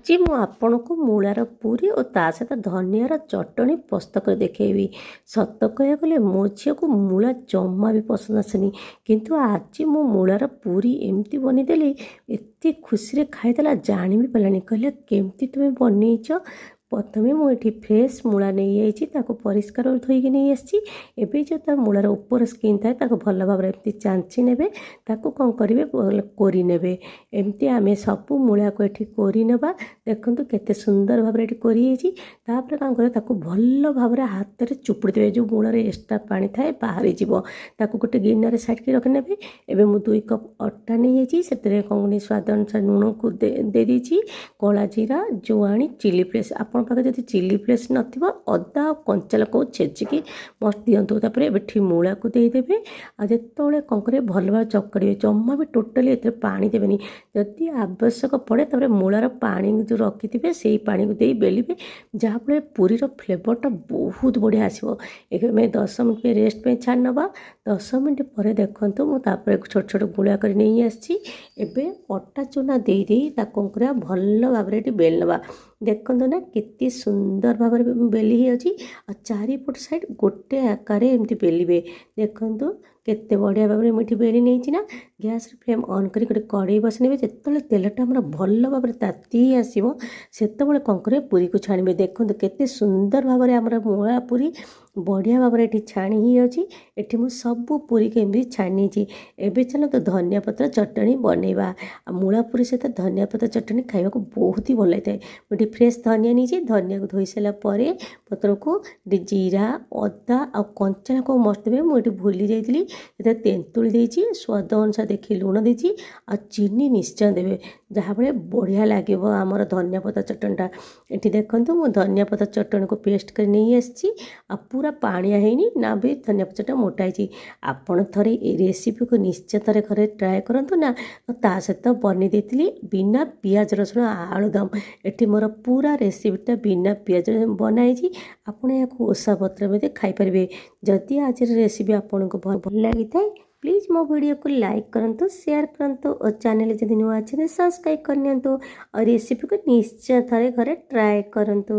जी ମୁଁ ଆପଣଙ୍କୁ ମୂଳାର ପୁରୀ ଓ ତା ସହିତ ଧନିଆର ଚଟଣି ପ୍ରସ୍ତୁତ କରି ଦେଖେଇବି। ସତ କହିବାକୁ ଗଲେ ମୋ ଝିଅକୁ ମୂଳା ଜମା ବି ପସନ୍ଦ ଆସେନି, କିନ୍ତୁ ଆଜି ମୁଁ ମୂଳାର ପୁରୀ ଏମିତି ବନେଇଦେଲି, ଏତେ ଖୁସିରେ ଖାଇଦେଲା ଜାଣି ବି ପାରିଲାନି। କହିଲା କେମିତି ତୁମେ ବନେଇଛ? ପ୍ରଥମେ ମୁଁ ଏଠି ଫ୍ରେଶ୍ ମୂଳା ନେଇଯାଇଛି, ତାକୁ ପରିଷ୍କାର ଧୋଇକି ନେଇ ଆସିଛି। ଏବେ ଯେଉଁ ତା ମୂଳାର ଉପର ସ୍କିନ୍ ଥାଏ ତାକୁ ଭଲ ଭାବରେ ଏମିତି ଚାଞ୍ଚି ନେବେ, ତାକୁ କ'ଣ କରିବେ କୋରି ନେବେ। ଏମିତି ଆମେ ସବୁ ମୂଳାକୁ ଏଠି କୋରି ନେବା। ଦେଖନ୍ତୁ କେତେ ସୁନ୍ଦର ଭାବରେ ଏଠି କୋରି ହେଇଛି। ତାପରେ କ'ଣ କରିବେ, ତାକୁ ଭଲ ଭାବରେ ହାତରେ ଚିପୁଡ଼ି ଦେବେ, ଯେଉଁ ମୂଳରେ ଏକ୍ସଟ୍ରା ପାଣି ଥାଏ ବାହାରିଯିବ। ତାକୁ ଗୋଟେ ଗିନାରେ ସାଇଡ଼୍କି ରଖିନେବେ। ଏବେ ମୁଁ 2 କପ୍ ଅଟା ନେଇଯାଇଛି, ସେଥିରେ କ'ଣ ସ୍ୱାଦ ଅନୁସାରେ ଲୁଣକୁ ଦେଇଦେଇଛି, କଳା ଜିରା, ଜୁଆଣି, ଚିଲି ଫ୍ଲେକ୍ସ। ଆପଣଙ୍କ ପାଖରେ ଯଦି ଚିଲି ଫ୍ଲେକ୍ସ ନଥିବ ଅଦା ଆଉ କଞ୍ଚା ଲଙ୍କାକୁ ଛେଚିକି ମସ୍ତ ଦିଅନ୍ତୁ। ତାପରେ ଏଠି ମୂଳାକୁ ଦେଇଦେବେ। ଆଉ ଯେତେବେଳେ କ'ଣ କରିବେ, ଭଲ ଭାବରେ ଚକଡ଼ିବେ, ଜମା ବି ଟୋଟାଲି ଏଥିରେ ପାଣି ଦେବେନି। ଯଦି ଆବଶ୍ୟକ ପଡ଼େ ତାପରେ ମୂଳାର ପାଣି ଯେଉଁ ରଖିଥିବେ ସେଇ ପାଣିକୁ ଦେଇ ବେଲିବେ, ଯାହାଫଳରେ ପୁରୀର ଫ୍ଲେଭରଟା ବହୁତ ବଢ଼ିଆ ଆସିବ। ଏବେ 10 ମିନିଟ୍ ପାଇଁ ରେଷ୍ଟ ପାଇଁ ଛାଡ଼ି ନେବା। 10 ମିନିଟ୍ ପରେ ଦେଖନ୍ତୁ ମୁଁ ତାପରେ ଛୋଟ ଛୋଟ ଗୁଳା କରି ନେଇ ଆସିଛି। ଏବେ ଅଟା ଚୁନା ଦେଇ ତାକୁ କ'ଣ କରିବା, ଭଲ ଭାବରେ ଏଠି ବେଲି ନେବା। ଦେଖନ୍ତୁ ନା କେତେ ସୁନ୍ଦର ଭାବରେ ବେଲି ହେଇଯାଉଛି। ଆଉ ଚାରିପଟ ସାଇଡ଼୍ ଗୋଟେ ଆକାରରେ ଏମିତି ବେଲିବେ। ଦେଖନ୍ତୁ କେତେ ବଢ଼ିଆ ଭାବରେ ମୁଁ ଏଠି ବେଲି ନେଇଛି ନା। ଗ୍ୟାସ୍ର ଫ୍ଲେମ୍ ଅନ୍ କରି ଗୋଟେ କଡ଼େଇ ବସାଇନେବେ। ଯେତେବେଳେ ତେଲଟା ଆମର ଭଲ ଭାବରେ ତାତି ଆସିବ ସେତେବେଳେ କ'ଣ କରିବେ, ପୁରୀକୁ ଛାଣିବେ। ଦେଖନ୍ତୁ କେତେ ସୁନ୍ଦର ଭାବରେ ଆମର ମୂଳା ପୁରୀ ବଢ଼ିଆ ଭାବରେ ଏଠି ଛାଣି ହେଇଯାଉଛି। ଏଠି ମୁଁ ସବୁ ପୁରୀକୁ ଏମିତି ଛାଣି ନେଇଛି। ଏବେ ଚାଲନ୍ତୁ ଧନିଆ ପତ୍ର ଚଟଣି ବନେଇବା। ଆଉ ମୂଳା ପୁରୀ ସହିତ ଧନିଆ ପତ୍ର ଚଟଣି ଖାଇବାକୁ ବହୁତ ହି ଭଲ ଲାଗିଥାଏ। ମୁଁ ଏଠି ଫ୍ରେଶ୍ ଧନିଆ ନେଇଛି। ଧନିଆକୁ ଧୋଇ ସାରିଲା ପରେ ପତ୍ରକୁ ଜିରା, ଅଦା ଆଉ କଞ୍ଚା ଲଙ୍କାକୁ ମସ୍ତ ଦେବେ। ମୁଁ ଏଠି ଭୁଲି ଯାଇଥିଲି, ସେଥିରେ ତେନ୍ତୁଳି ଦେଇଛି, ସ୍ୱାଦ ଅନୁସାରେ ଦେଖି ଲୁଣ ଦେଇଛି, ଆଉ ଚିନି ନିଶ୍ଚୟ ଦେବେ, ଯାହାଫଳରେ ବଢ଼ିଆ ଲାଗିବ ଆମର ଧନିଆ ପତ୍ର ଚଟଣିଟା। ଏଠି ଦେଖନ୍ତୁ ମୁଁ ଧନିଆ ପତ୍ର ଚଟଣିକୁ ପେଷ୍ଟ କରି ନେଇ ଆସିଛି। ଆଉ ପୁରା ପାଣିଆ ହେଇନି ନା ବି ଧନିଆ ପତ୍ରଟା ମୋଟା ହେଇଛି। ଆପଣ ଥରେ এই ରେସିପିକୁ ନିଶ୍ଚୟ ଥରେ ଘରେ ଟ୍ରାଏ କରନ୍ତୁ ନା। ତା ସହିତ ବନେଇ ଦେଇଥିଲି ବିନା ପିଆଜ ରସୁଣ ଆଳୁଦମ୍। ଏଠି ମୋର ପୁରା ରେସିପିଟା ବିନା ପିଆଜ ବନା ହେଇଛି। ଆପଣ ଏହାକୁ ଓଷା ପତ୍ର ମଧ୍ୟ ଖାଇପାରିବେ। ଯଦି ଆଜିର ରେସିପି ଆପଣଙ୍କୁ ଭଲ ଲାଗିଥାଏ ପ୍ଲିଜ୍ ମୋ ଭିଡ଼ିଓକୁ ଲାଇକ୍ କରନ୍ତୁ, ସେୟାର କରନ୍ତୁ ଓ ଚ୍ୟାନେଲ୍ ଯଦି ନୂଆ ଅଛନ୍ତି ସବସ୍କ୍ରାଇବ୍ କରିନିଅନ୍ତୁ। ଆଉ ରେସିପିକୁ ନିଶ୍ଚୟ ଥରେ ଘରେ ଟ୍ରାଏ କରନ୍ତୁ।